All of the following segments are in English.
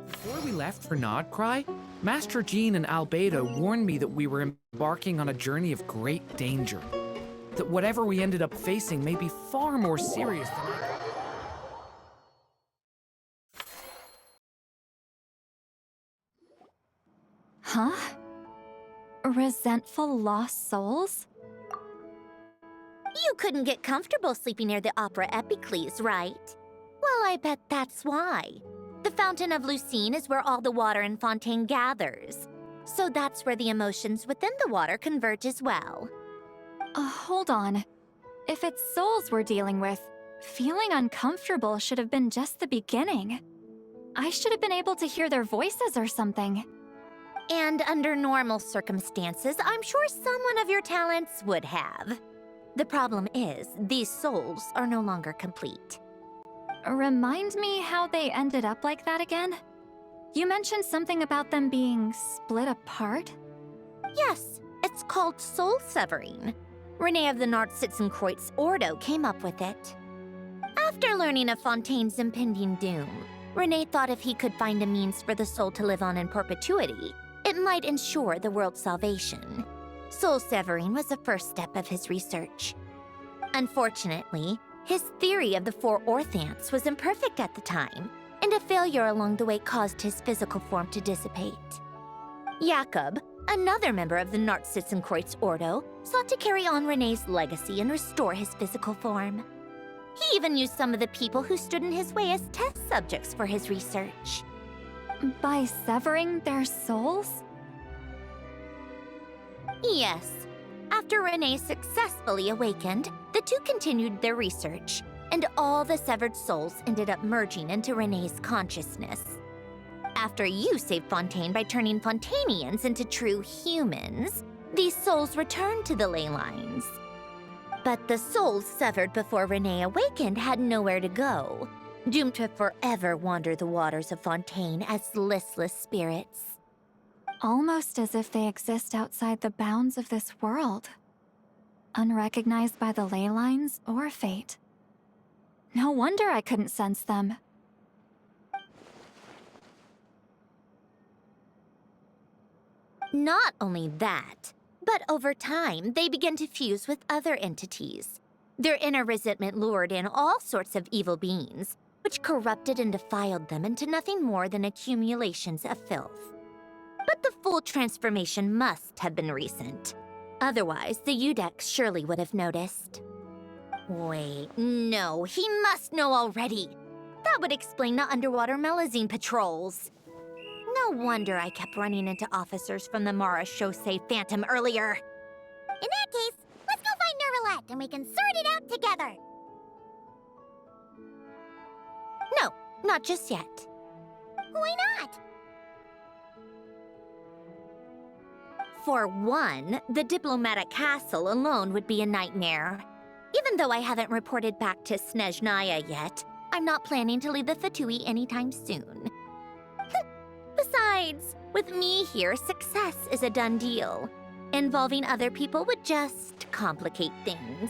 Before we left for Nodcry, Master Jean and Albedo warned me that we were embarking on a journey of great danger. That whatever we ended up facing may be far more serious than I... Huh? Resentful lost souls? You couldn't get comfortable sleeping near the Opera Epicles, right? Well, I bet that's why. The Fountain of Lucine is where all the water in Fontaine gathers. So that's where the emotions within the water converge as well. Hold on. If it's souls we're dealing with, feeling uncomfortable should have been just the beginning. I should have been able to hear their voices or something. And under normal circumstances, I'm sure someone of your talents would have. The problem is, these souls are no longer complete. Remind me how they ended up like that again? You mentioned something about them being split apart? Yes, it's called soul severing. Renee of the Nartsitzenkreuz Ordo came up with it. After learning of Fontaine's impending doom, Renee thought if he could find a means for the soul to live on in perpetuity, it might ensure the world's salvation. Soul severing was the first step of his research. Unfortunately, his theory of the four orthants was imperfect at the time, and a failure along the way caused his physical form to dissipate. Jakob, another member of the Nartsitzenkreuz Ordo, sought to carry on Renee's legacy and restore his physical form. He even used some of the people who stood in his way as test subjects for his research. By severing their souls? Yes. After Renee successfully awakened, the two continued their research, and all the severed souls ended up merging into Renee's consciousness. After you saved Fontaine by turning Fontainians into true humans, these souls returned to the ley lines. But the souls severed before Renee awakened had nowhere to go, doomed to forever wander the waters of Fontaine as listless spirits. Almost as if they exist outside the bounds of this world. Unrecognized by the ley lines or fate. No wonder I couldn't sense them. Not only that, but over time, they began to fuse with other entities. Their inner resentment lured in all sorts of evil beings, which corrupted and defiled them into nothing more than accumulations of filth. But the full transformation must have been recent. Otherwise, the Udex surely would have noticed. Wait, no, he must know already. That would explain the underwater Melazine patrols. No wonder I kept running into officers from the Mara Chaussee Phantom earlier. In that case, let's go find Nervalette and we can sort it out together. No, not just yet. Why not? For one, the diplomatic castle alone would be a nightmare. Even though I haven't reported back to Snezhnaya yet, I'm not planning to leave the Fatui anytime soon. Besides, with me here, success is a done deal. Involving other people would just complicate things.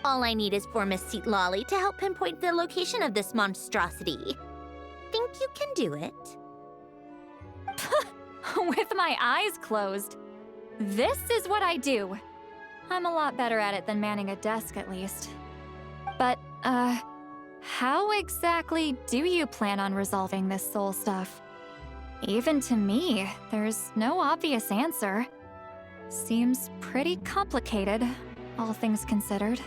All I need is for Miss Lolly to help pinpoint the location of this monstrosity. Think you can do it? With my eyes closed. This is what I do. I'm a lot better at it than manning a desk, at least. But, how exactly do you plan on resolving this soul stuff? Even to me, there's no obvious answer. Seems pretty complicated, all things considered.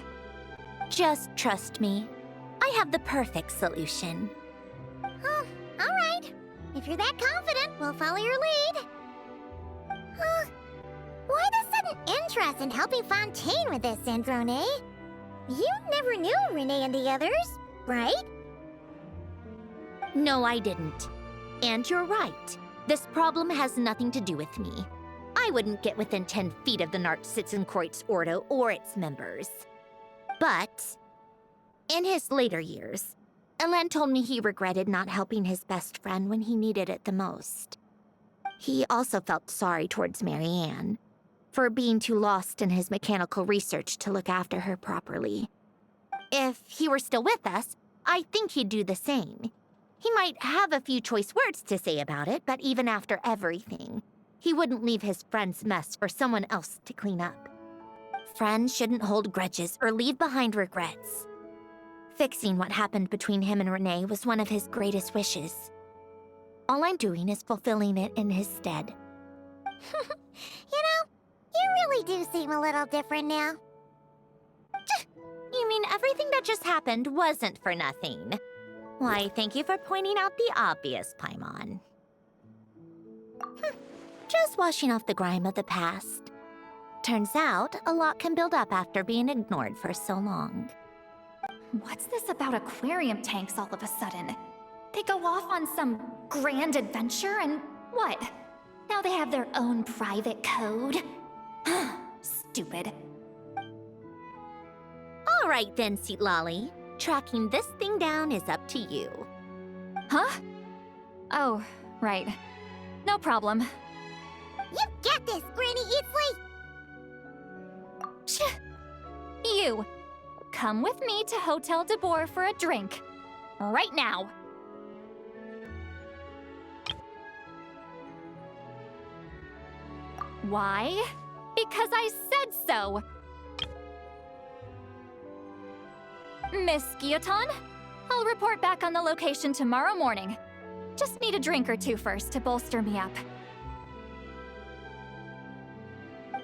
Just trust me. I have the perfect solution. Oh, all right. If you're that confident, we'll follow your lead. Why the sudden interest in helping Fontaine with this, Androne? You never knew Renee and the others, right? No, I didn't. And you're right. This problem has nothing to do with me. I wouldn't get within 10 feet of the Nartsitzenkreuz Ordo or its members. But, in his later years, Elan told me he regretted not helping his best friend when he needed it the most. He also felt sorry towards Marianne. for being too lost in his mechanical research to look after her properly. If he were still with us, I think he'd do the same. He might have a few choice words to say about it, but even after everything, he wouldn't leave his friend's mess for someone else to clean up. Friends shouldn't hold grudges or leave behind regrets. Fixing what happened between him and Renee was one of his greatest wishes. All I'm doing is fulfilling it in his stead. You know, you really do seem a little different now. You mean everything that just happened wasn't for nothing? Why, thank you for pointing out the obvious, Paimon. Just washing off the grime of the past. Turns out, a lot can build up after being ignored for so long. What's this about aquarium tanks all of a sudden? They go off on some grand adventure and what? Now they have their own private code? Stupid. All right then, Seat Lolly. Tracking this thing down is up to you. Huh? Oh, right. No problem. You get this, Granny Eatsley! You, come with me to Hotel de Boer for a drink. Right now. Why? Because I said so! Miss Guillotin, I'll report back on the location tomorrow morning. Just need a drink or two first to bolster me up.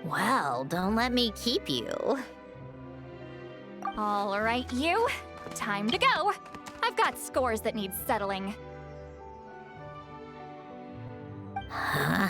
Well, don't let me keep you. All right, you. Time to go. I've got scores that need settling. Huh?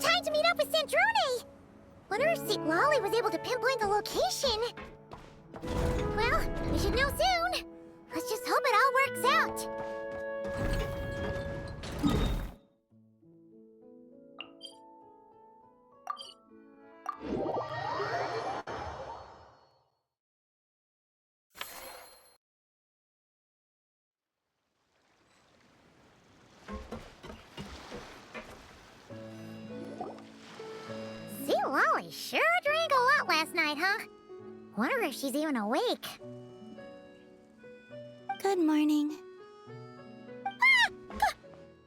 Time to meet up with Sandrone! Wonder if Seat Lolly was able to pinpoint the location. Well, we should know soon. Let's just hope it all works out. Seat Lolly sure drank a lot last night, huh? Wonder if she's even awake. Good morning.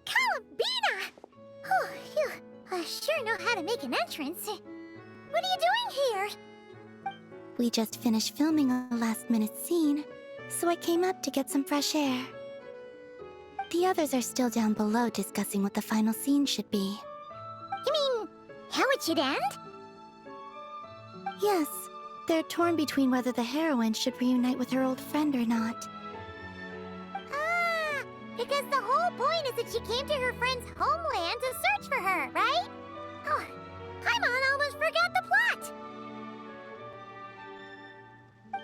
Columbina! Oh, you sure know how to make an entrance. What are you doing here? We just finished filming a last-minute scene, so I came up to get some fresh air. The others are still down below discussing what the final scene should be. You mean, how it should end? Yes, they're torn between whether the heroine should reunite with her old friend or not. Ah, because the whole point is that she came to her friend's homeland to search for her, right? Oh, Paimon almost forgot the plot!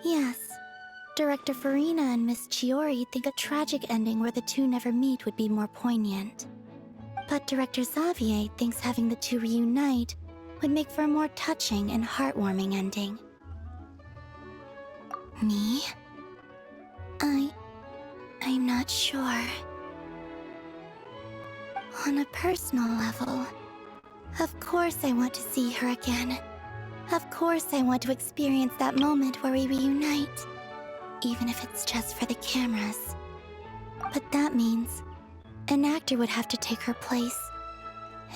Yes. Director Farina and Miss Chiori think a tragic ending where the two never meet would be more poignant. But Director Xavier thinks having the two reunite would make for a more touching and heartwarming ending. Me? I'm not sure. On a personal level, of course I want to see her again. Of course I want to experience that moment where we reunite, even if it's just for the cameras. But that means an actor would have to take her place,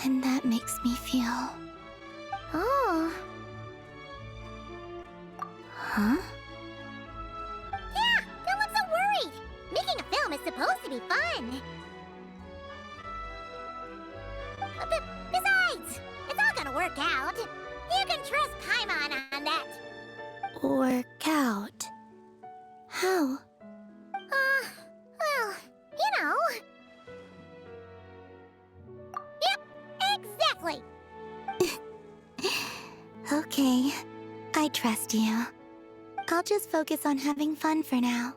and that makes me feel... Oh. Huh? Yeah, that looks so prom is supposed to be fun. Besides, it's all gonna work out. You can trust Paimon on that. Work out? How? Well, you know. Yep, exactly. Okay, I trust you. I'll just focus on having fun for now.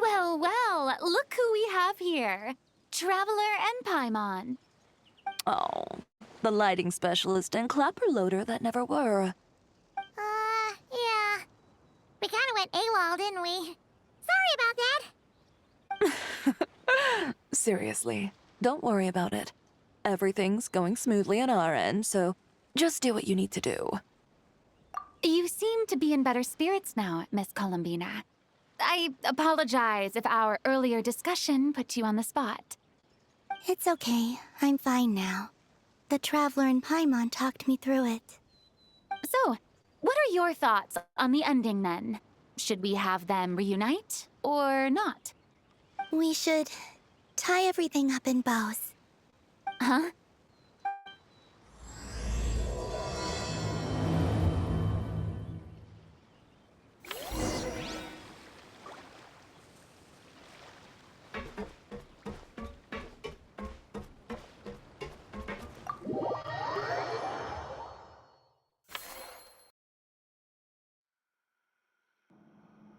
Well, well, look who we have here. Traveler and Paimon. Oh, the lighting specialist and clapper loader that never were. Yeah. We kinda went AWOL, didn't we? Sorry about that. Seriously, don't worry about it. Everything's going smoothly on our end, so just do what you need to do. You seem to be in better spirits now, Miss Columbina. I apologize if our earlier discussion put you on the spot. It's okay, I'm fine now. The Traveler and Paimon talked me through it. So, what are your thoughts on the ending then? Should we have them reunite or not? We should tie everything up in bows. Huh?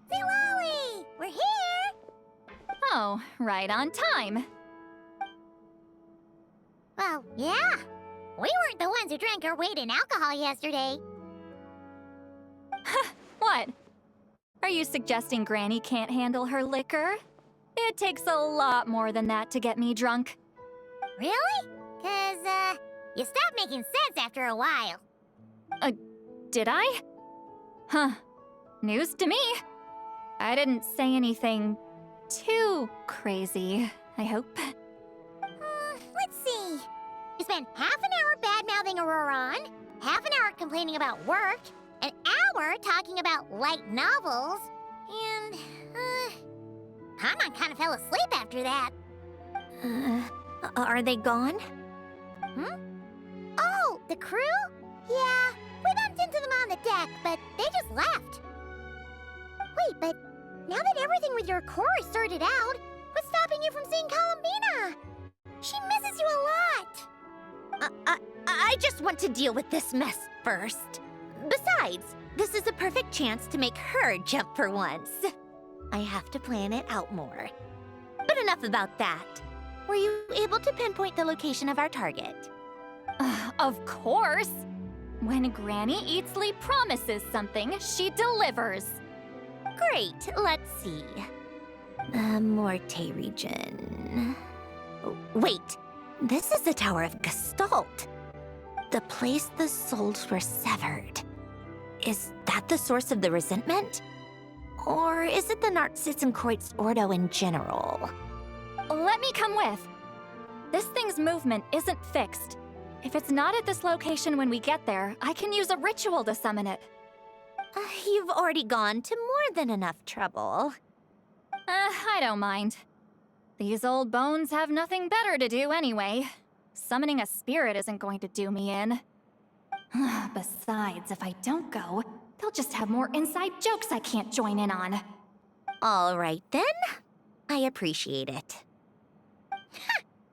Lolly, we're here. Oh, right on time. Well, yeah. We weren't the ones who drank our weight in alcohol yesterday. What? Are you suggesting Granny can't handle her liquor? It takes a lot more than that to get me drunk. Really? 'Cause, you stopped making sense after a while. Did I? Huh. News to me. I didn't say anything too crazy, I hope. Let's see. You spent half an hour bad-mouthing Auroron, half an hour complaining about work, an hour talking about light novels, and, Paimon kind of fell asleep after that. Are they gone? Oh, the crew? Yeah, we bumped into them on the deck, but they just left. Wait, but now that everything with your core is sorted out, what's stopping you from seeing Columbina? She misses you a lot. I just want to deal with this mess first. Besides, this is a perfect chance to make her jump for once. I have to plan it out more. But enough about that. Were you able to pinpoint the location of our target? Of course! When Granny Eatsley promises something, she delivers. Great, let's see. Morte region. Wait, this is the Tower of Gestalt. The place the souls were severed. Is that the source of the resentment? Or is it the Narzissen-Kreuz Ordo in general? Let me come with. This thing's movement isn't fixed. If it's not at this location when we get there, I can use a ritual to summon it. You've already gone to more than enough trouble. I don't mind. These old bones have nothing better to do anyway. Summoning a spirit isn't going to do me in. Besides, if I don't go, they'll just have more inside jokes I can't join in on. All right then. I appreciate it.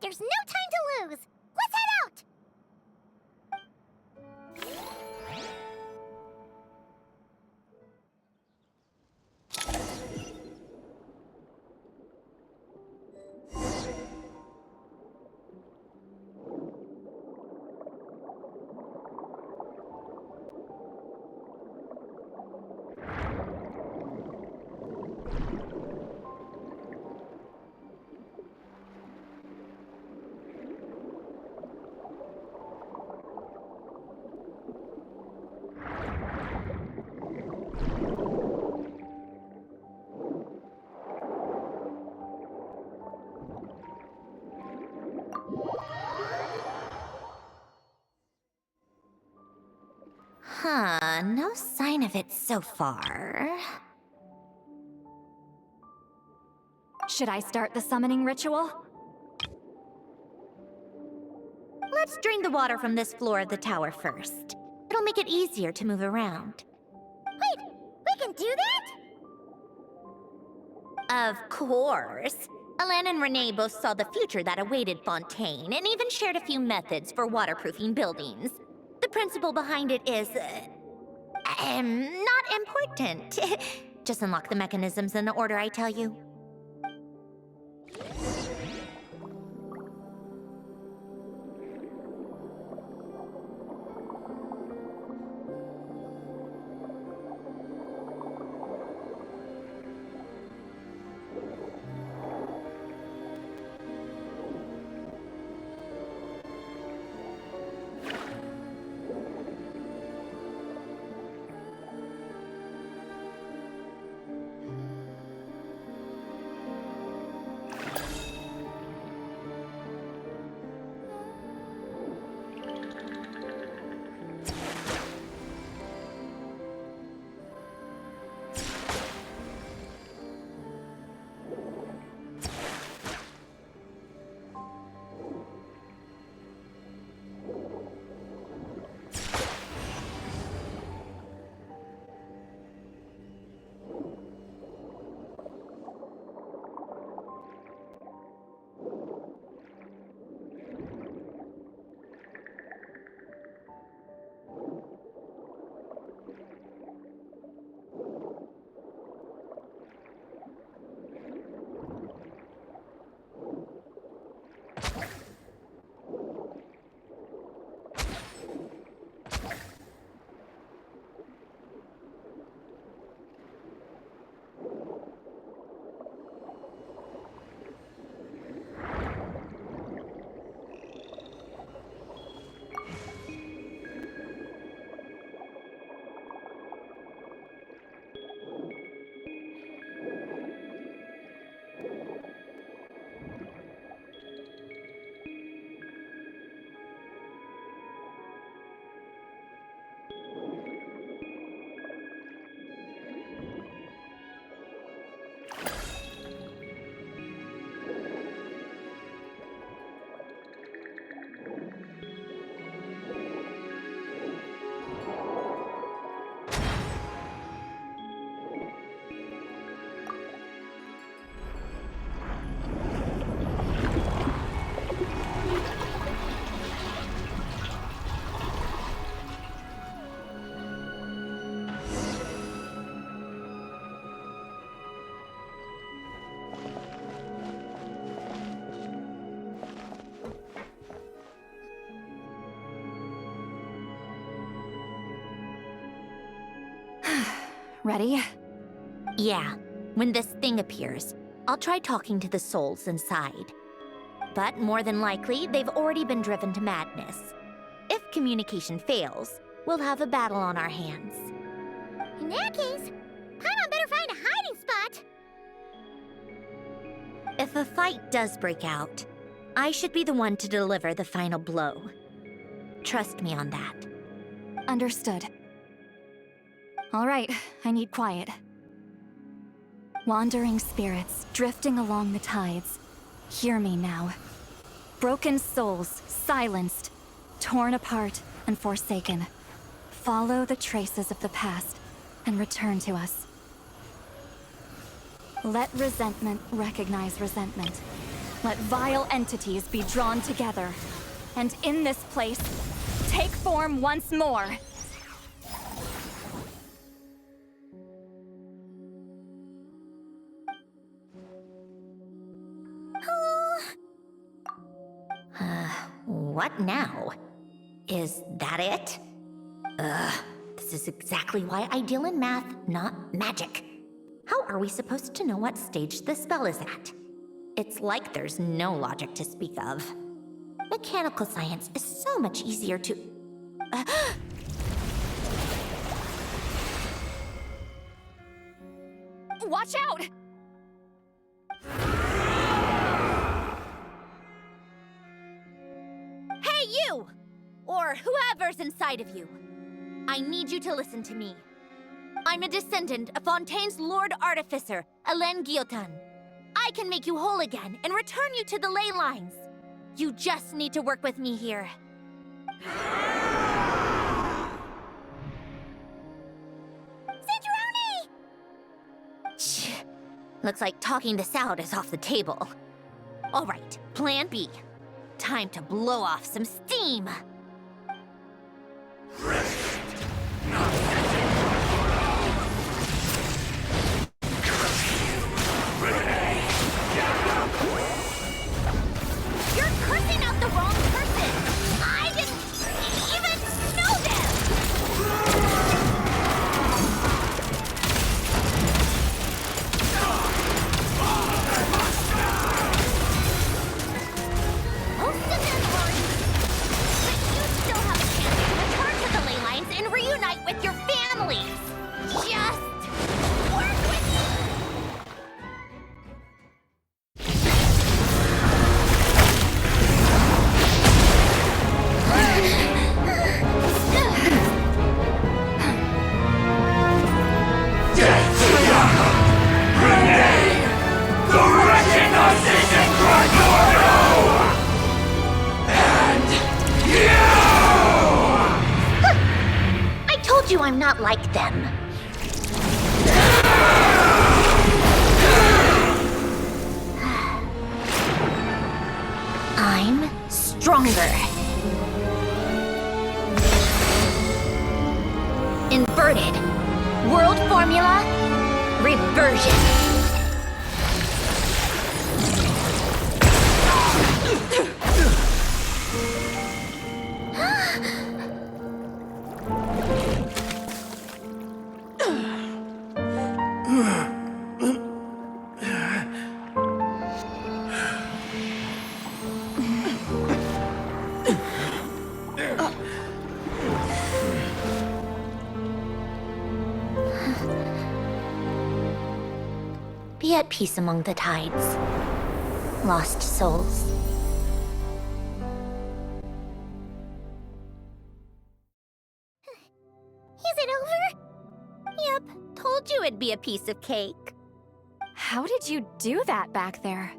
There's no time to lose. Let's head out. No sign of it so far. Should I start the summoning ritual? Let's drain the water from this floor of the tower first. It'll make it easier to move around. Wait, we can do that? Of course. Alan and Renee both saw the future that awaited Fontaine and even shared a few methods for waterproofing buildings. The principle behind it is, not important. Just unlock the mechanisms in the order I tell you. Ready? Yeah, when this thing appears, I'll try talking to the souls inside. But more than likely, they've already been driven to madness. If communication fails, we'll have a battle on our hands. In that case, Paimon better find a hiding spot. If a fight does break out, I should be the one to deliver the final blow. Trust me on that. Understood. All right, I need quiet. Wandering spirits, drifting along the tides. Hear me now. Broken souls, silenced, torn apart and forsaken. Follow the traces of the past and return to us. Let resentment recognize resentment. Let vile entities be drawn together. And in this place, take form once more. What now? Is that it? This is exactly why I deal in math, not magic. How are we supposed to know what stage the spell is at? It's like there's no logic to speak of. Mechanical science is so much easier to... Watch out! Hey, you! Or whoever's inside of you. I need you to listen to me. I'm a descendant of Fontaine's Lord Artificer, Alain Guillotin. I can make you whole again and return you to the ley lines. You just need to work with me here. Sandrone! Looks like talking this out is off the table. All right, plan B. Time to blow off some steam. You're cursing out the wrong person! I didn't even know them! Most of them weren't. But you still have a chance to return to the ley lines and reunite with your families. Just work with me! I told you I'm not like them. I'm stronger. Inverted. World formula. Reversion. Be at peace among the tides. Lost souls. Is it over? Yep, told you it'd be a piece of cake. How did you do that back there?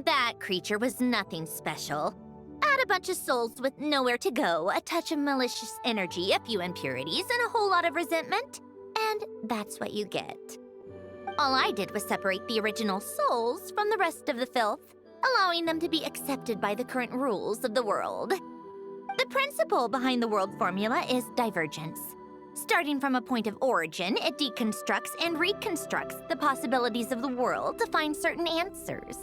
That creature was nothing special. Add a bunch of souls with nowhere to go, a touch of malicious energy, a few impurities, and a whole lot of resentment. And that's what you get. All I did was separate the original souls from the rest of the filth, allowing them to be accepted by the current rules of the world. The principle behind the world formula is divergence. Starting from a point of origin, it deconstructs and reconstructs the possibilities of the world to find certain answers.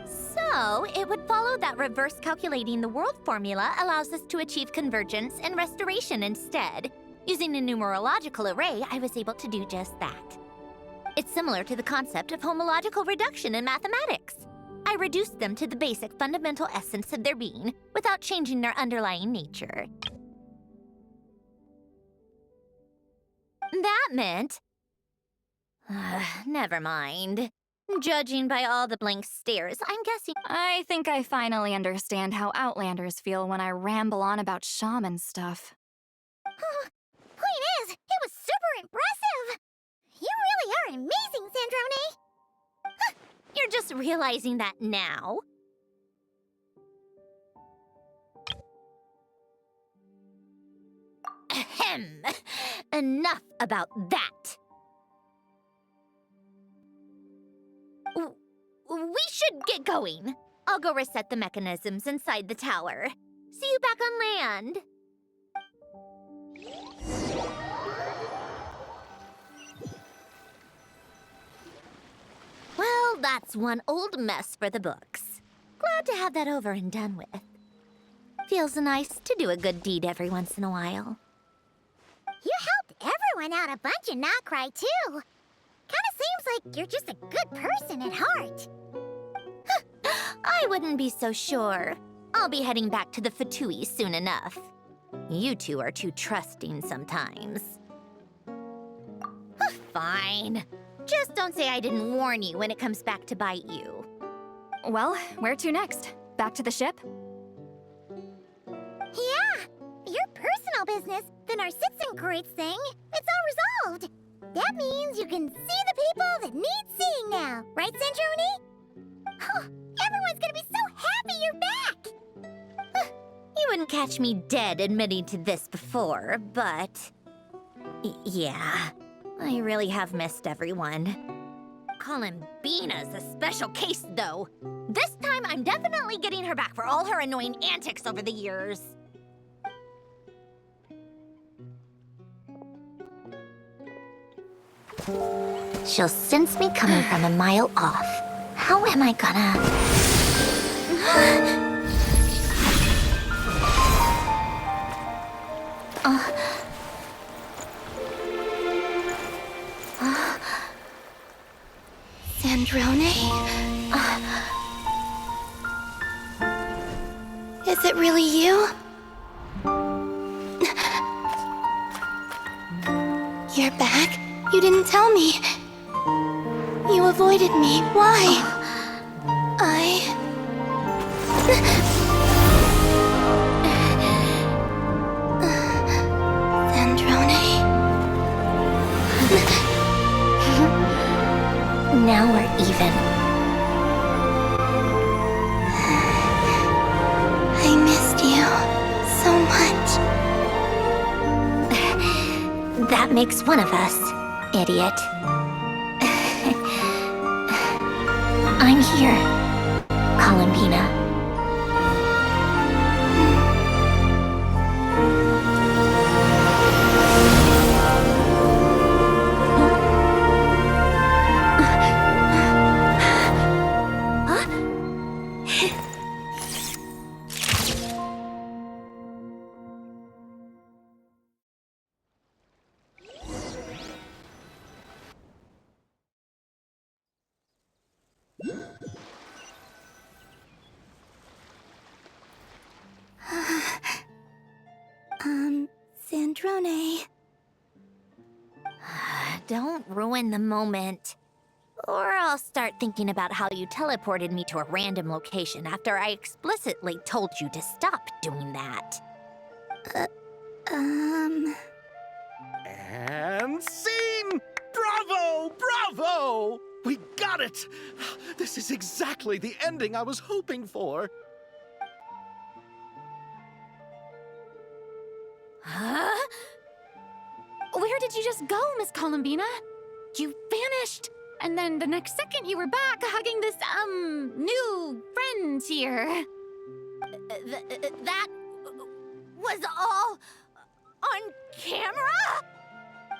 So, it would follow that reverse calculating the world formula allows us to achieve convergence and restoration instead. Using a numerological array, I was able to do just that. It's similar to the concept of homological reduction in mathematics. I reduced them to the basic fundamental essence of their being without changing their underlying nature. That meant... never mind. Judging by all the blank stares, I'm guessing... I think I finally understand how Outlanders feel when I ramble on about shaman stuff. Point is, it was super impressive! You really are amazing, Sandrone! You're just realizing that now. Ahem. Enough about that. We should get going. I'll go reset the mechanisms inside the tower. See you back on land. Well, that's one old mess for the books. Glad to have that over and done with. Feels nice to do a good deed every once in a while. You helped everyone out a bunch in Notcry, too. Kinda seems like you're just a good person at heart. I wouldn't be so sure. I'll be heading back to the Fatui soon enough. You two are too trusting sometimes. Fine. Just don't say I didn't warn you when it comes back to bite you. Well, where to next? Back to the ship? Yeah, your personal business, the Narsitzenkreuz thing, it's all resolved. That means you can see the people that need seeing now, right, Centroni? Oh, everyone's gonna be so happy you're back! You wouldn't catch me dead admitting to this before, but... yeah, I really have missed everyone. Columbina's a special case, though. This time, I'm definitely getting her back for all her annoying antics over the years. She'll sense me coming from a mile off. How am I gonna... Sandrone? Is it really you? You're back? You didn't tell me. You avoided me. Why? Sandrone? Now we're even. I missed you so much. That makes one of us, idiot. I'm here, Columbina. Sandrone. Don't ruin the moment. Or I'll start thinking about how you teleported me to a random location after I explicitly told you to stop doing that. And scene! Bravo! Bravo! We got it! This is exactly the ending I was hoping for. Huh? Where did you just go, Miss Columbina? You vanished! And then the next second you were back hugging this, new friend here. That was all on camera?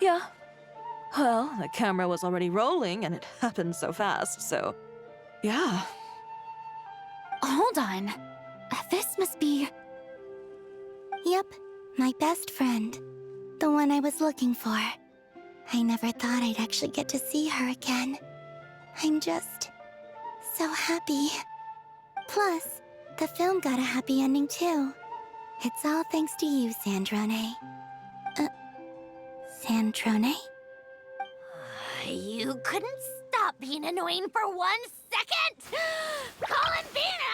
Yeah. Well, the camera was already rolling and it happened so fast, so... yeah. Hold on. This must be... Yep, my best friend. The one I was looking for. I never thought I'd actually get to see her again. I'm just... so happy. Plus, the film got a happy ending too. It's all thanks to you, Sandrone. Sandrone? You couldn't stop being annoying for 1 second? Columbina!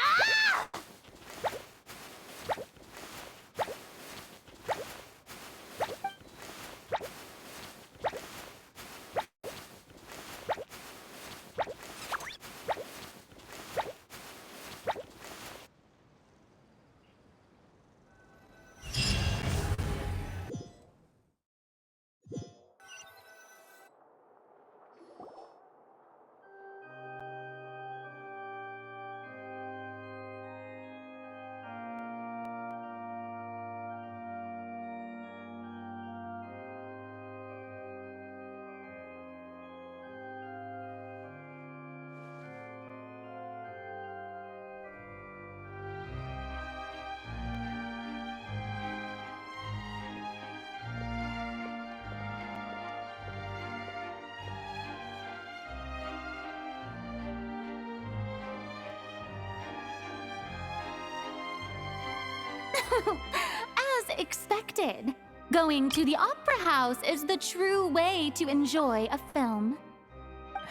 As expected. Going to the opera house is the true way to enjoy a film.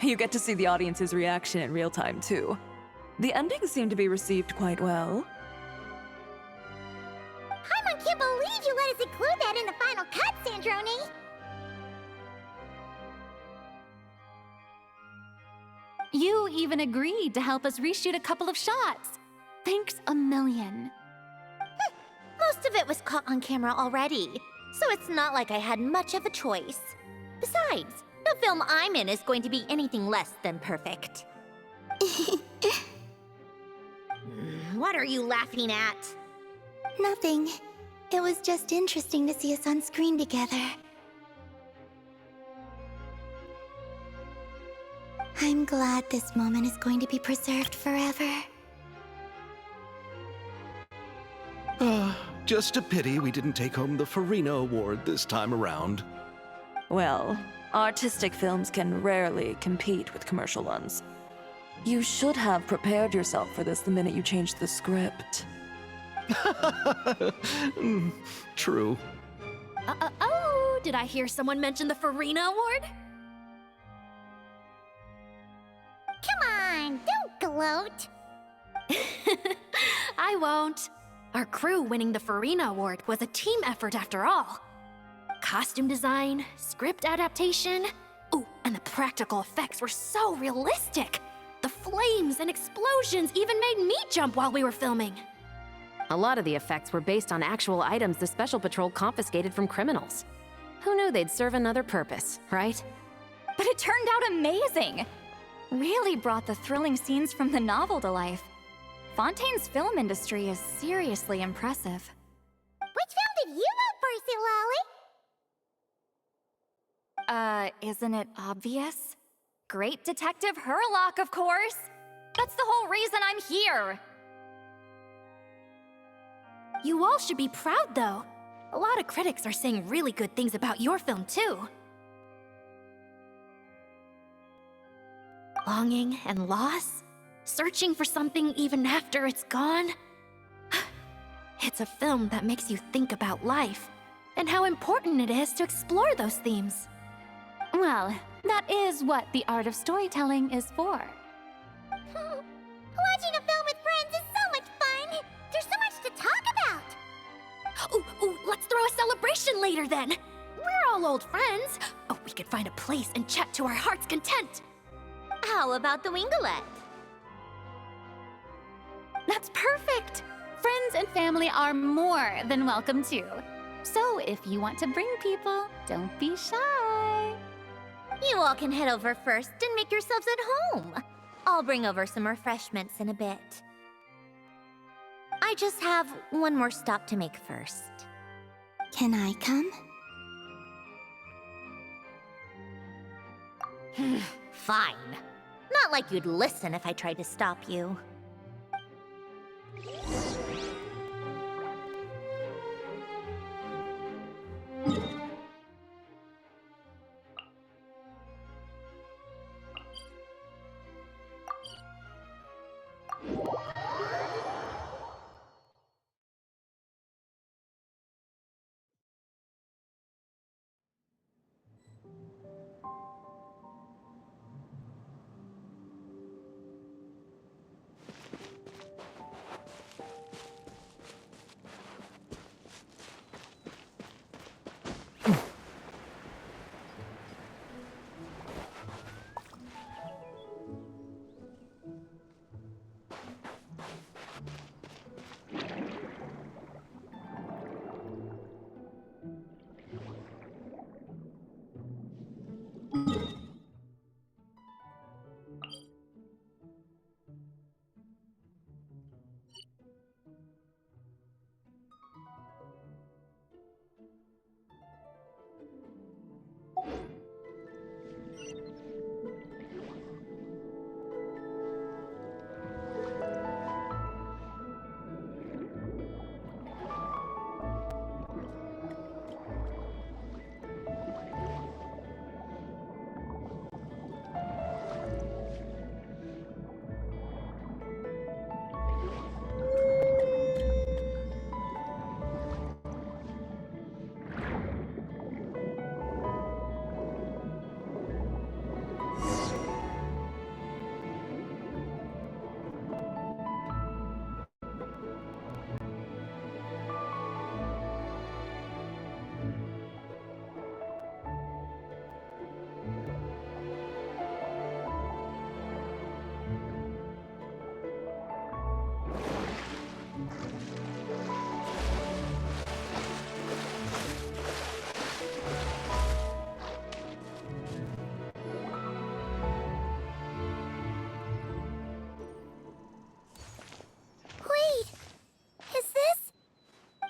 You get to see the audience's reaction in real time, too. The ending seemed to be received quite well. Paimon can't believe you let us include that in the final cut, Sandrone! You even agreed to help us reshoot a couple of shots. Thanks a million. Most of it was caught on camera already, so it's not like I had much of a choice. Besides, the film I'm in is going to be anything less than perfect. What are you laughing at? Nothing. It was just interesting to see us on screen together. I'm glad this moment is going to be preserved forever. Just a pity we didn't take home the Farina Award this time around. Well, artistic films can rarely compete with commercial ones. You should have prepared yourself for this the minute you changed the script. True. Oh, did I hear someone mention the Farina Award? Come on, don't gloat. I won't. Our crew winning the Farina Award was a team effort after all. Costume design, script adaptation. Ooh, and the practical effects were so realistic. The flames and explosions even made me jump while we were filming. A lot of the effects were based on actual items the Special Patrol confiscated from criminals. Who knew they'd serve another purpose, right? But it turned out amazing! Really brought the thrilling scenes from the novel to life. Fontaine's film industry is seriously impressive. Which film did you vote for, Silali? Isn't it obvious? Great Detective Herlock, of course! That's the whole reason I'm here! You all should be proud, though. A lot of critics are saying really good things about your film, too. Longing and loss? Searching for something even after it's gone? It's a film that makes you think about life, and how important it is to explore those themes. Well, that is what the art of storytelling is for. Watching a film with friends is so much fun. There's so much to talk about. Ooh, let's throw a celebration later then. We're all old friends. Oh, we could find a place and chat to our heart's content. How about the Wingalette? That's perfect. Friends and family are more than welcome too. So if you want to bring people, don't be shy. You all can head over first and make yourselves at home. I'll bring over some refreshments in a bit. I just have one more stop to make first. Can I come? Fine. Not like you'd listen if I tried to stop you.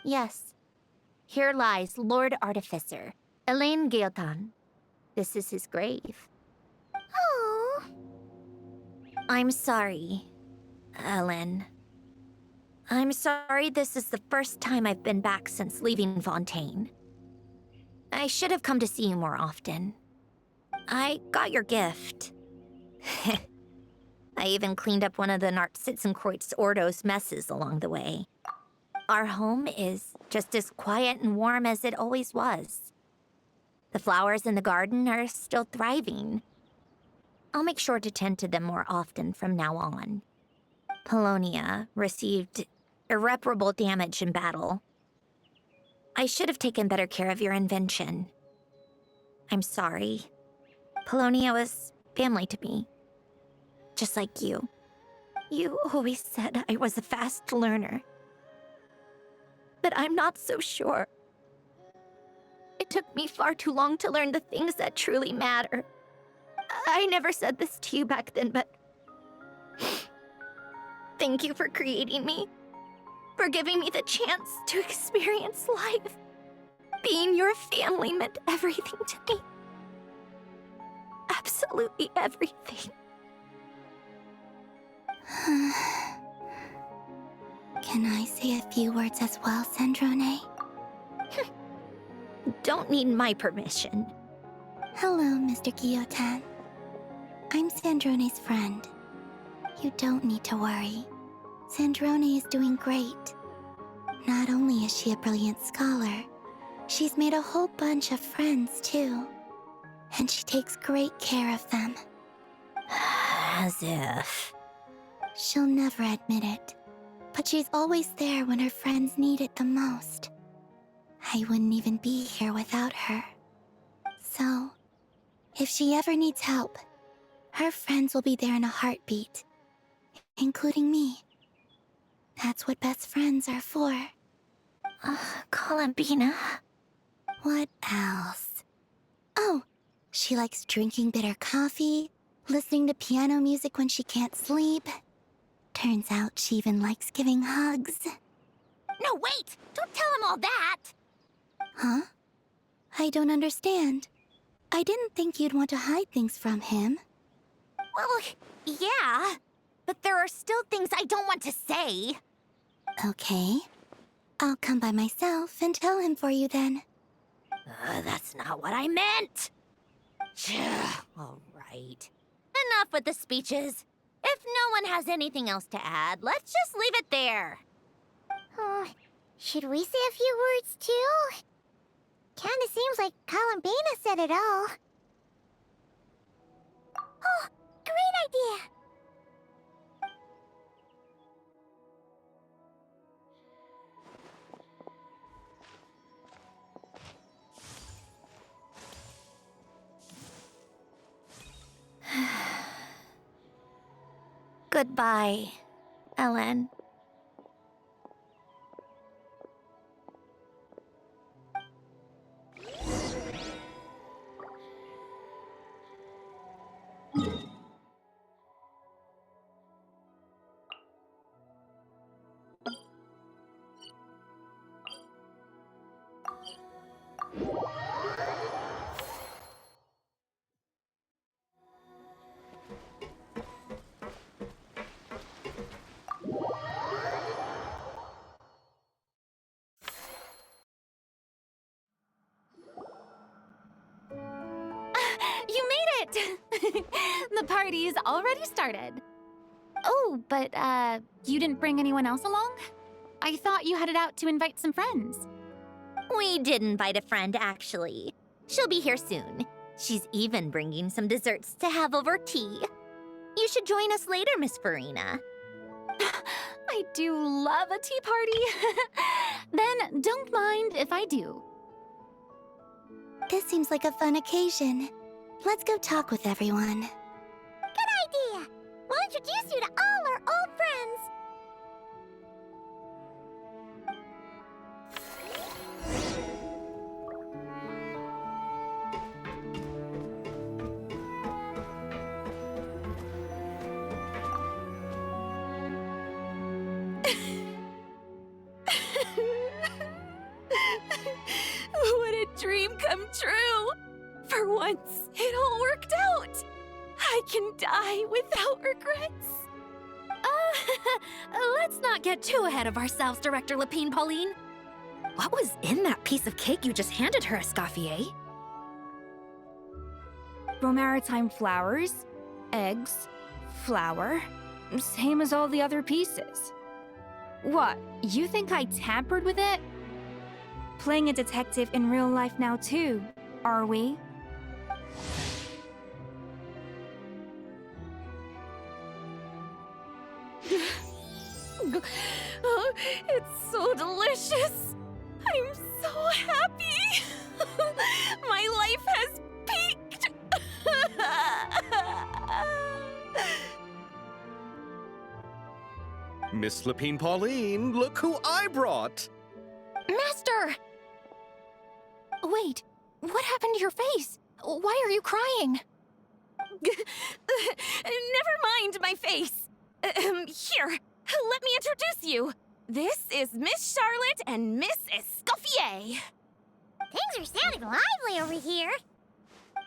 Yes. Here lies Lord Artificer, Elaine Gaeltan. This is his grave. Oh. I'm sorry, Ellen. I'm sorry this is the first time I've been back since leaving Fontaine. I should have come to see you more often. I got your gift. I even cleaned up one of the Nartsitzenkreuz Ordo's messes along the way. Our home is just as quiet and warm as it always was. The flowers in the garden are still thriving. I'll make sure to tend to them more often from now on. Polonia received irreparable damage in battle. I should have taken better care of your invention. I'm sorry. Polonia was family to me. Just like you. You always said I was a fast learner. But I'm not so sure. It took me far too long to learn the things that truly matter. I never said this to you back then, but... Thank you for creating me. For giving me the chance to experience life. Being your family meant everything to me. Absolutely everything. Can I say a few words as well, Sandrone? Don't need my permission. Hello, Mr. Guillotin. I'm Sandrone's friend. You don't need to worry. Sandrone is doing great. Not only is she a brilliant scholar, she's made a whole bunch of friends, too. And she takes great care of them. As if... She'll never admit it, but she's always there when her friends need it the most. I wouldn't even be here without her. So, if she ever needs help, her friends will be there in a heartbeat, including me. That's what best friends are for. Columbina. What else? Oh, she likes drinking bitter coffee, listening to piano music when she can't sleep. Turns out she even likes giving hugs. No, wait! Don't tell him all that! Huh? I don't understand. I didn't think you'd want to hide things from him. Well, yeah. But there are still things I don't want to say. Okay. I'll come by myself and tell him for you then. That's not what I meant. All right. Enough with the speeches. If no one has anything else to add, let's just leave it there. Should we say a few words too? Kinda seems like Columbina said it all. Oh, great idea! Goodbye, Ellen. You made it! The party's already started. Oh, but, you didn't bring anyone else along? I thought you headed out to invite some friends. We did invite a friend, actually. She'll be here soon. She's even bringing some desserts to have over tea. You should join us later, Miss Farina. I do love a tea party. Then don't mind if I do. This seems like a fun occasion. Let's go talk with everyone. Good idea! We'll introduce you to all our old friends. I can die without regrets. Let's not get too ahead of ourselves, Director Lapine Pauline. What was in that piece of cake you just handed her, Escoffier? Bromaritime flowers, eggs, flour, same as all the other pieces. What, you think I tampered with it? Playing a detective in real life now too, are we? Oh, it's so delicious. I'm so happy. My life has peaked. Miss Lapine Pauline, look who I brought! Master! Wait, what happened to your face? Why are you crying? Never mind my face. Here, let me introduce you. This is Miss Charlotte and Miss Escoffier. Things are sounding lively over here.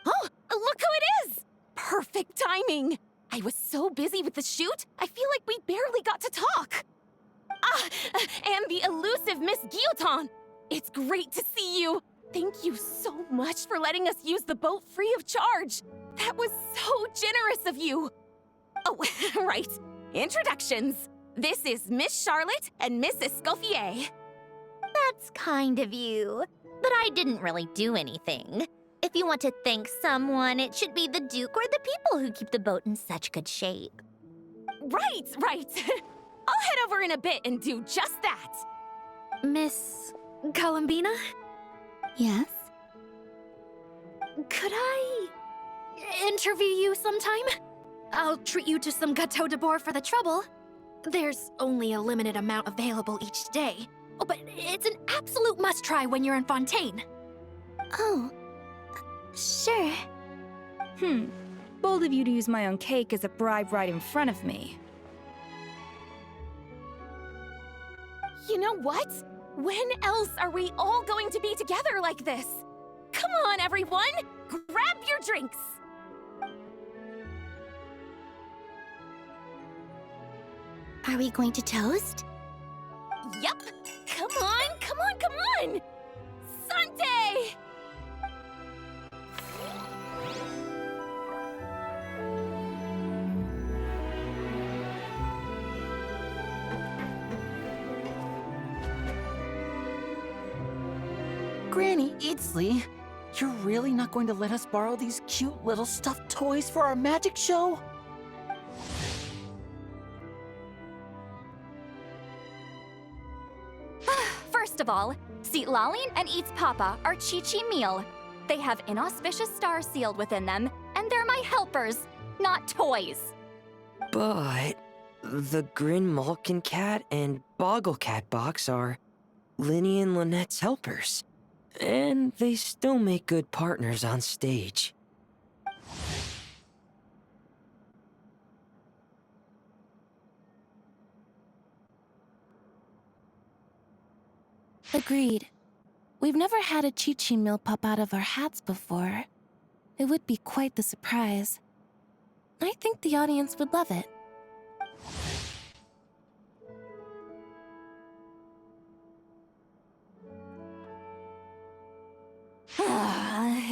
Oh, look who it is! Perfect timing. I was so busy with the shoot, I feel like we barely got to talk. Ah, and the elusive Miss Guillotin. It's great to see you. Thank you so much for letting us use the boat free of charge. That was so generous of you. Oh, right. Introductions. This is Miss Charlotte and Miss Escoffier. That's kind of you. But I didn't really do anything. If you want to thank someone, it should be the Duke or the people who keep the boat in such good shape. Right. I'll head over in a bit and do just that. Miss Columbina? Yes? Could I interview you sometime? I'll treat you to some gâteau de bord for the trouble. There's only a limited amount available each day. Oh, but it's an absolute must-try when you're in Fontaine. Oh, sure. Bold of you to use my own cake as a bribe right in front of me. You know what? When else are we all going to be together like this? Come on, everyone! Grab your drinks! Are we going to toast? Yup! Come on! Sante! Granny Eatsley, you're really not going to let us borrow these cute little stuffed toys for our magic show? First of all, Seat Laline and Eats Papa are Chi-Chi meal. They have inauspicious stars sealed within them, and they're my helpers, not toys. But the Grin Malkin Cat and Boggle Cat box are Linny and Lynette's helpers. And they still make good partners on stage. Agreed. We've never had a Chi-Chi meal pop out of our hats before. It would be quite the surprise. I think the audience would love it.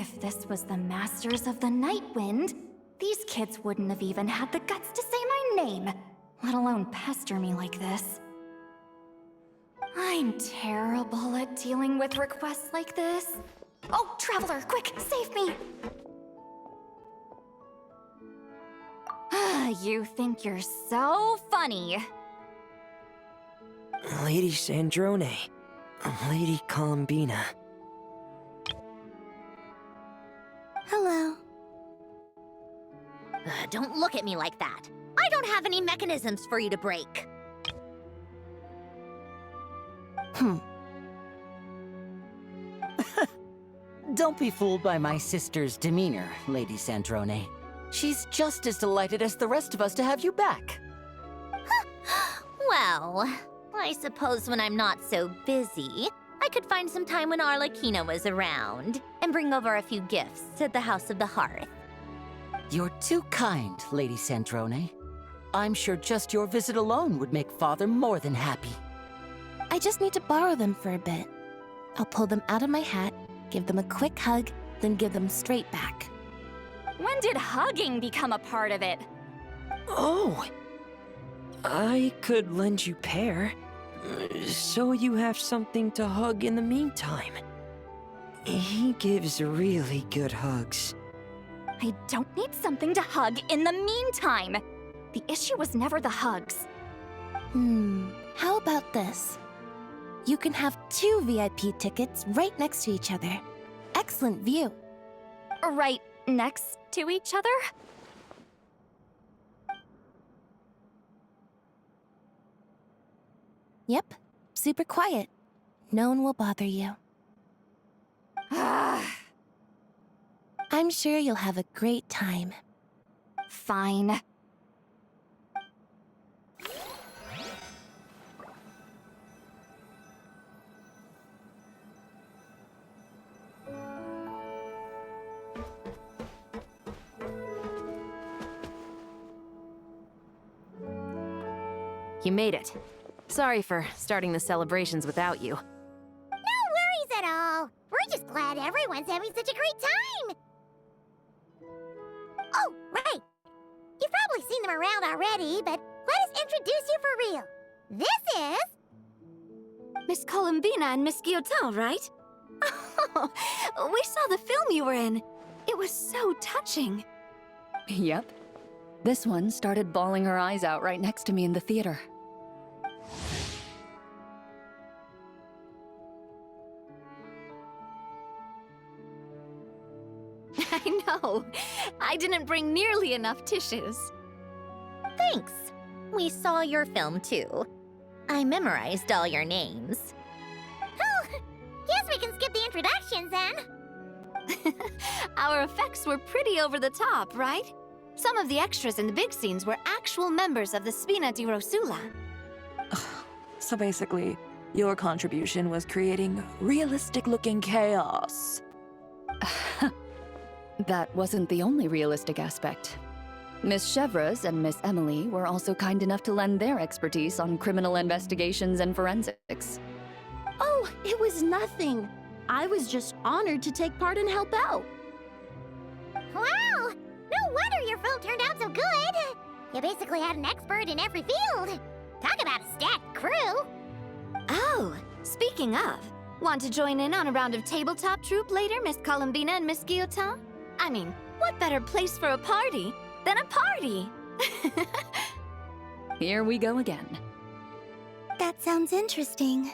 If this was the Masters of the Night Wind, these kids wouldn't have even had the guts to say my name, let alone pester me like this. I'm terrible at dealing with requests like this. Oh, Traveler, quick, save me! You think you're so funny. Lady Sandrone, Lady Columbina. Hello. Don't look at me like that. I don't have any mechanisms for you to break. Don't be fooled by my sister's demeanor, Lady Sandrone. She's just as delighted as the rest of us to have you back. Well, I suppose when I'm not so busy, I could find some time when Arlecchino was around and bring over a few gifts to the House of the Hearth. You're too kind, Lady Sandrone. I'm sure just your visit alone would make Father more than happy. I just need to borrow them for a bit. I'll pull them out of my hat, give them a quick hug, then give them straight back. When did hugging become a part of it? Oh! I could lend you Pear, so you have something to hug in the meantime. He gives really good hugs. I don't need something to hug in the meantime. The issue was never the hugs. How about this? You can have 2 VIP tickets right next to each other. Excellent view. Right next to each other? Yep, super quiet. No one will bother you. I'm sure you'll have a great time. Fine. You made it. Sorry for starting the celebrations without you. No worries at all. We're just glad everyone's having such a great time. Oh, right. You've probably seen them around already, but let us introduce you for real. This is... Miss Columbina and Miss Guillotin, right? Oh, we saw the film you were in. It was so touching. Yep. This one started bawling her eyes out right next to me in the theater. I know. I didn't bring nearly enough tissues. Thanks. We saw your film too. I memorized all your names. Oh, guess we can skip the introductions then. Our effects were pretty over the top, right? Some of the extras in the big scenes were actual members of the Spina di Rosula. So basically, your contribution was creating realistic-looking chaos. That wasn't the only realistic aspect. Miss Chevreuse and Miss Emily were also kind enough to lend their expertise on criminal investigations and forensics. Oh, it was nothing. I was just honored to take part and help out. Wow! No wonder your film turned out so good. You basically had an expert in every field. Talk about a stacked crew. Oh, speaking of, want to join in on a round of tabletop troupe later, Miss Columbina and Miss Guillotin? I mean, what better place for a party than a party? Here we go again. That sounds interesting.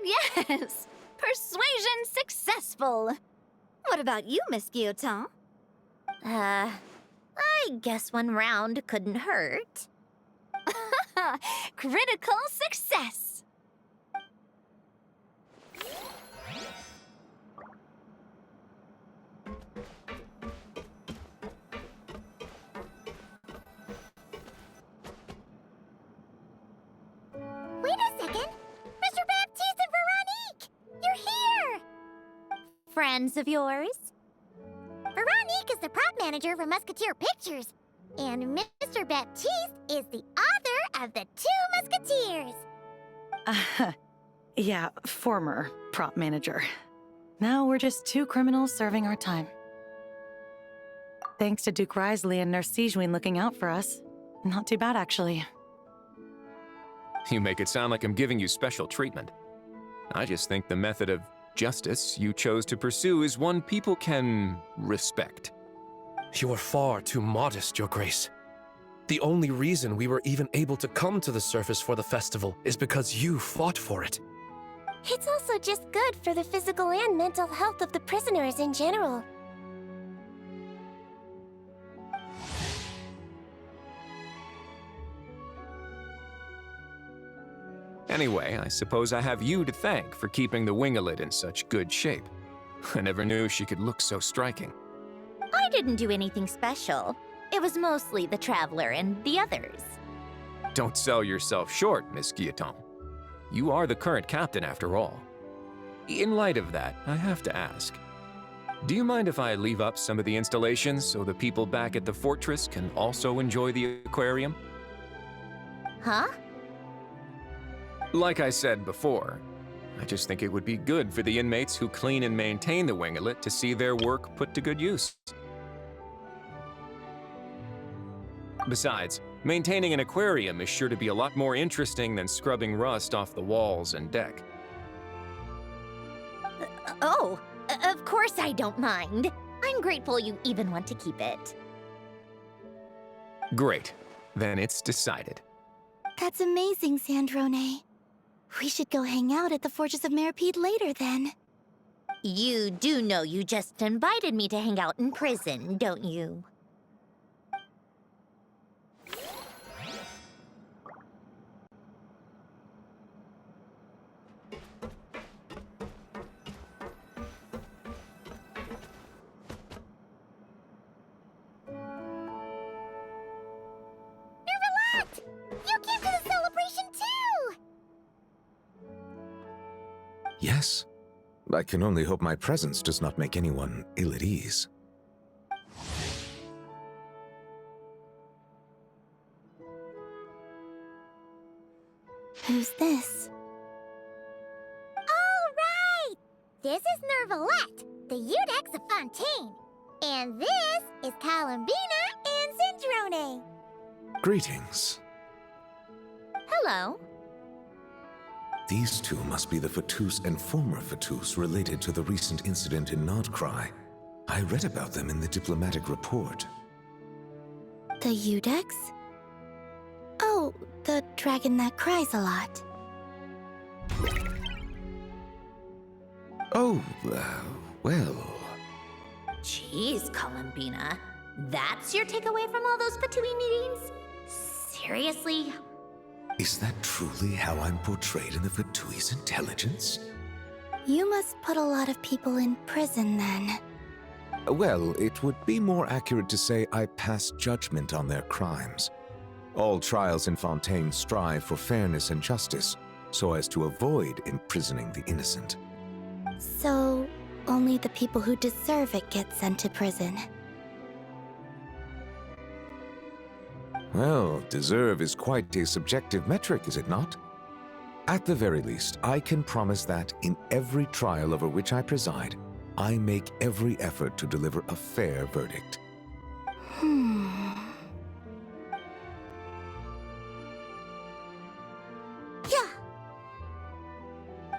Yes! Persuasion successful! What about you, Miss Guillotin? I guess one round couldn't hurt. Critical success! Wait a second. Mr. Baptiste and Veronique! You're here! Friends of yours? Veronique is the prop manager for Musketeer Pictures, and Mr. Baptiste is the author of The Two Musketeers. Yeah, former prop manager. Now we're just 2 criminals serving our time. Thanks to Duke Risley and Nurse Sigewin looking out for us. Not too bad, actually. You make it sound like I'm giving you special treatment. I just think the method of justice you chose to pursue is one people can respect. You are far too modest, Your Grace. The only reason we were even able to come to the surface for the festival is because you fought for it. It's also just good for the physical and mental health of the prisoners in general. Anyway, I suppose I have you to thank for keeping the winglet in such good shape. I never knew she could look so striking. I didn't do anything special. It was mostly the Traveler and the others. Don't sell yourself short, Miss Guillotin. You are the current captain, after all. In light of that, I have to ask, Do you mind if I leave up some of the installations so the people back at the fortress can also enjoy the aquarium? Huh? Like I said before, I just think it would be good for the inmates who clean and maintain the winglet to see their work put to good use. Besides, maintaining an aquarium is sure to be a lot more interesting than scrubbing rust off the walls and deck. Of course I don't mind. I'm grateful you even want to keep it. Great. Then it's decided. That's amazing, Sandrone. We should go hang out at the Fortress of Meripede later, then. You do know you just invited me to hang out in prison, don't you? You came to the celebration too! Yes. I can only hope my presence does not make anyone ill at ease. Who's this? All right! This is Nervalette, the Udex of Fontaine. And this is Columbina and Cendrone. Greetings. Hello. These two must be the Fatus and former Fatus related to the recent incident in Nodcry. I read about them in the diplomatic report. The Udex? Oh, the dragon that cries a lot. Oh, well... Jeez, Columbina. That's your takeaway from all those Fatui meetings? Seriously? Is that truly how I'm portrayed in the Fatui's intelligence? You must put a lot of people in prison, then. Well, it would be more accurate to say I pass judgment on their crimes. All trials in Fontaine strive for fairness and justice, so as to avoid imprisoning the innocent. So, only the people who deserve it get sent to prison. Well, deserve is quite a subjective metric, is it not? At the very least, I can promise that in every trial over which I preside, I make every effort to deliver a fair verdict. Yeah.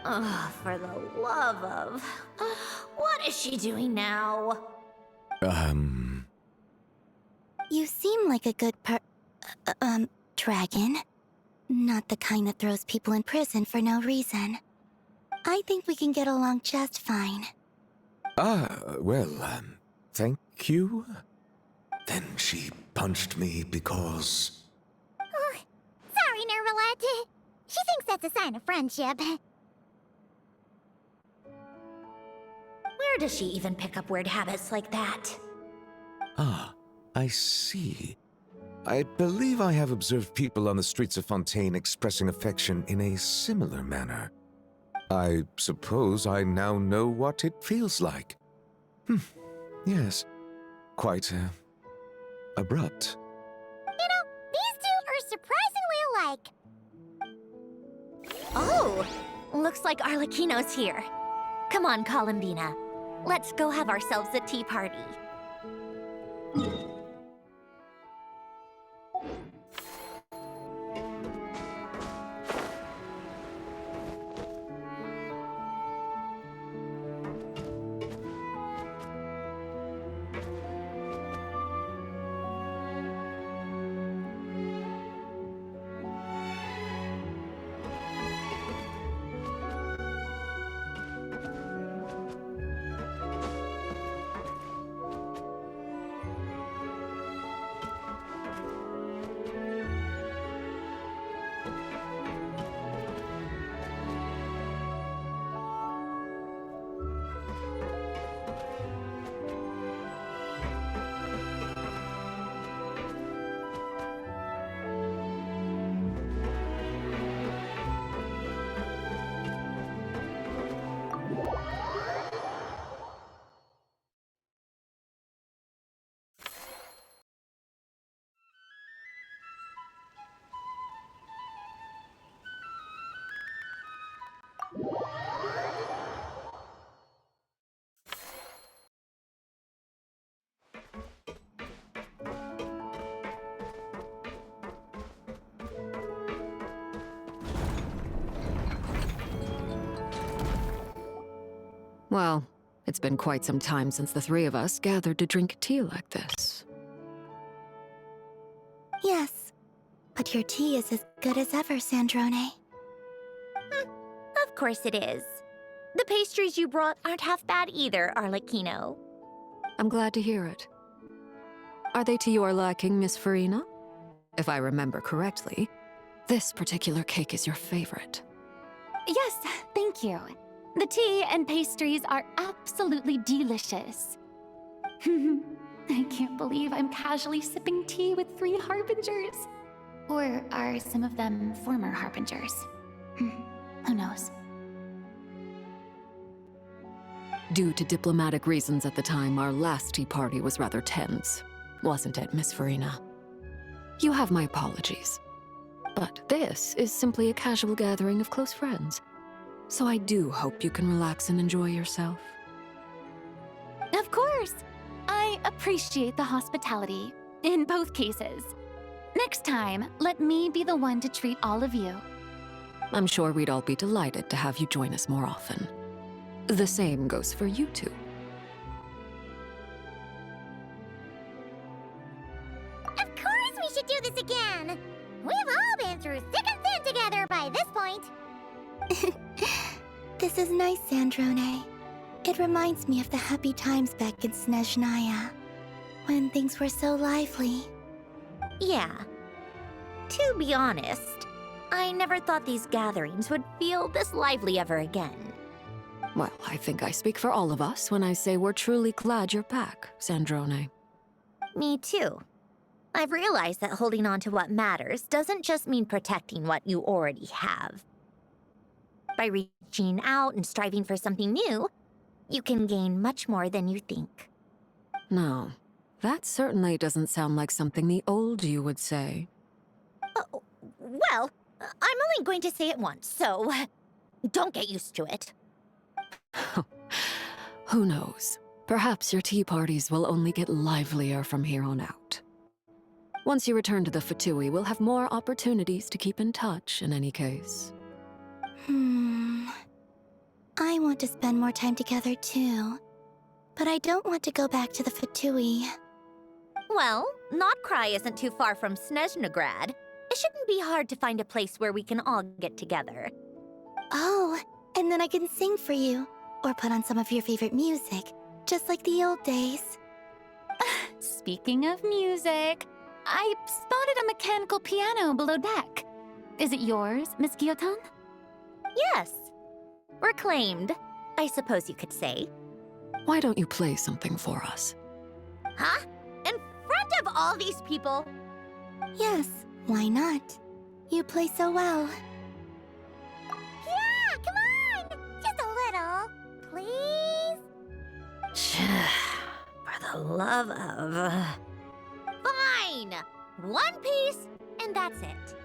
Oh, for the love of... What is she doing now? You seem like a good dragon. Not the kind that throws people in prison for no reason. I think we can get along just fine. Well, thank you? Then she punched me because... Oh, sorry, Nervalette. She thinks that's a sign of friendship. Where does she even pick up weird habits like that? Ah, I see. I believe I have observed people on the streets of Fontaine expressing affection in a similar manner. I suppose I now know what it feels like. Yes. Quite, abrupt. You know, these two are surprisingly alike. Oh! Looks like Arlecchino's here. Come on, Columbina. Let's go have ourselves a tea party. Well, it's been quite some time since the three of us gathered to drink tea like this. Yes, but your tea is as good as ever, Sandrone. Of course it is. The pastries you brought aren't half bad either, Arlecchino. I'm glad to hear it. Are they to your liking, Miss Farina? If I remember correctly, this particular cake is your favorite. Yes, thank you. The tea and pastries are absolutely delicious. I can't believe I'm casually sipping tea with 3 harbingers. Or are some of them former harbingers? Who knows? Due to diplomatic reasons at the time, our last tea party was rather tense. Wasn't it, Miss Farina? You have my apologies. But this is simply a casual gathering of close friends. So I do hope you can relax and enjoy yourself. Of course! I appreciate the hospitality, in both cases. Next time, let me be the one to treat all of you. I'm sure we'd all be delighted to have you join us more often. The same goes for you two. Of course we should do this again! We've all been through thick and thin together by this point. This is nice, Sandrone. It reminds me of the happy times back in Snezhnaya, when things were so lively. Yeah. To be honest, I never thought these gatherings would feel this lively ever again. Well, I think I speak for all of us when I say we're truly glad you're back, Sandrone. Me too. I've realized that holding on to what matters doesn't just mean protecting what you already have. By reaching out and striving for something new, you can gain much more than you think. No, that certainly doesn't sound like something the old you would say. Well, I'm only going to say it once, so don't get used to it. Who knows? Perhaps your tea parties will only get livelier from here on out. Once you return to the Fatui, we'll have more opportunities to keep in touch in any case. I want to spend more time together too. But I don't want to go back to the Fatui. Well, Notcry isn't too far from Snezhnograd. It shouldn't be hard to find a place where we can all get together. Oh, and then I can sing for you, or put on some of your favorite music, just like the old days. Speaking of music, I spotted a mechanical piano below deck. Is it yours, Miss Guillotin? Yes. Reclaimed, I suppose you could say. Why don't you play something for us? Huh? In front of all these people? Yes, why not? You play so well. Yeah, come on! Just a little, please? For the love of... Fine! One piece, and that's it.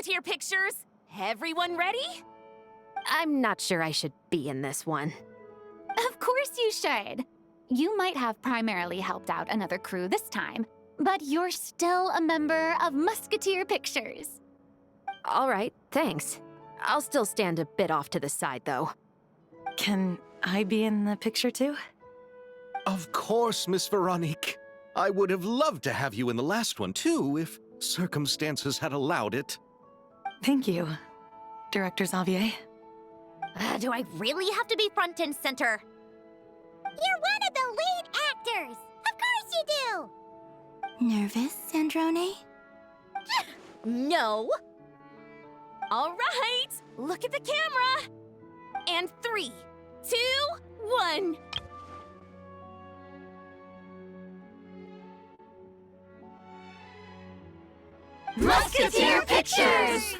Musketeer pictures. Everyone ready? I'm not sure I should be in this one. Of course you should. You might have primarily helped out another crew this time, but you're still a member of Musketeer Pictures. All right, thanks. I'll still stand a bit off to the side, though. Can I be in the picture too? Of course, Miss Veronique. I would have loved to have you in the last one, too, if circumstances had allowed it. Thank you, Director Xavier. Do I really have to be front and center? You're one of the lead actors! Of course you do! Nervous, Sandrone? No! All right, look at the camera. And 3, 2, 1. Musketeer Pictures!